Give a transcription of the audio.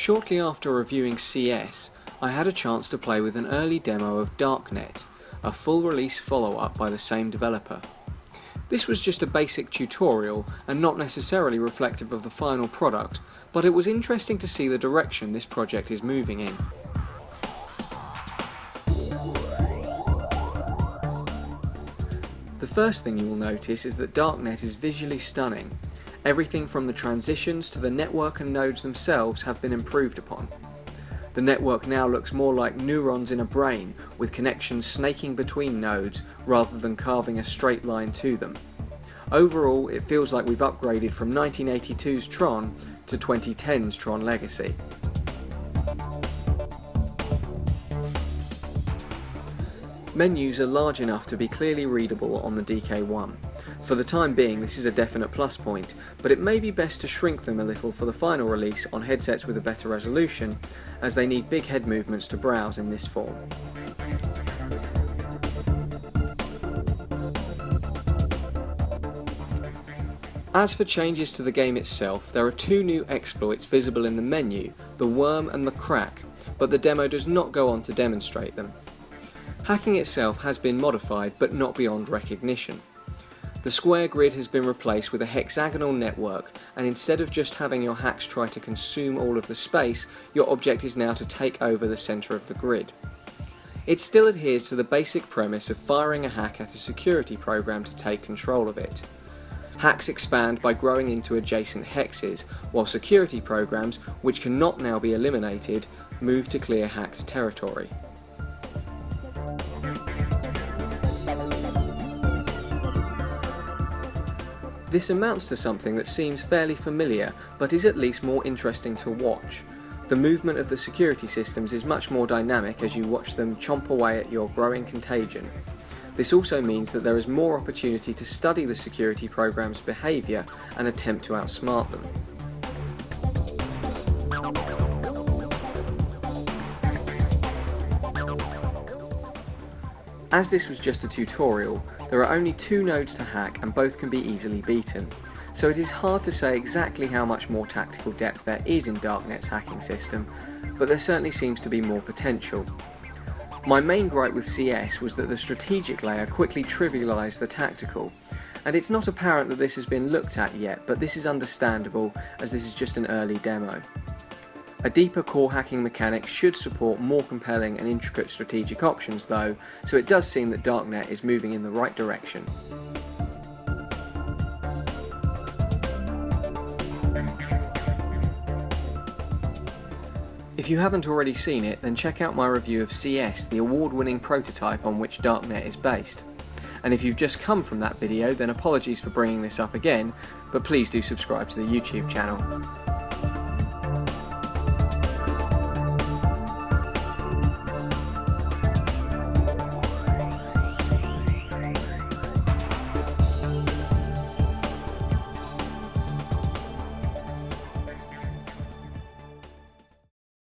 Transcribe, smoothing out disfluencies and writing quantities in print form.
Shortly after reviewing CS, I had a chance to play with an early demo of Darknet, a full release follow-up by the same developer. This was just a basic tutorial and not necessarily reflective of the final product, but it was interesting to see the direction this project is moving in. The first thing you will notice is that Darknet is visually stunning. Everything from the transitions to the network and nodes themselves have been improved upon. The network now looks more like neurons in a brain, with connections snaking between nodes rather than carving a straight line to them. Overall, it feels like we've upgraded from 1982's Tron to 2010's Tron Legacy. Menus are large enough to be clearly readable on the DK1. For the time being, this is a definite plus point, but it may be best to shrink them a little for the final release on headsets with a better resolution, as they need big head movements to browse in this form. As for changes to the game itself, there are two new exploits visible in the menu, the worm and the crack, but the demo does not go on to demonstrate them. Hacking itself has been modified, but not beyond recognition. The square grid has been replaced with a hexagonal network, and instead of just having your hacks try to consume all of the space, your object is now to take over the centre of the grid. It still adheres to the basic premise of firing a hack at a security program to take control of it. Hacks expand by growing into adjacent hexes, while security programs, which cannot now be eliminated, move to clear hacked territory. This amounts to something that seems fairly familiar, but is at least more interesting to watch. The movement of the security systems is much more dynamic as you watch them chomp away at your growing contagion. This also means that there is more opportunity to study the security program's behaviour and attempt to outsmart them. As this was just a tutorial, there are only two nodes to hack and both can be easily beaten, so it is hard to say exactly how much more tactical depth there is in Darknet's hacking system, but there certainly seems to be more potential. My main gripe with CS was that the strategic layer quickly trivialised the tactical, and it's not apparent that this has been looked at yet, but this is understandable as this is just an early demo. A deeper core hacking mechanic should support more compelling and intricate strategic options though, so it does seem that Darknet is moving in the right direction. If you haven't already seen it, then check out my review of CS, the award-winning prototype on which Darknet is based. And if you've just come from that video, then apologies for bringing this up again, but please do subscribe to the YouTube channel.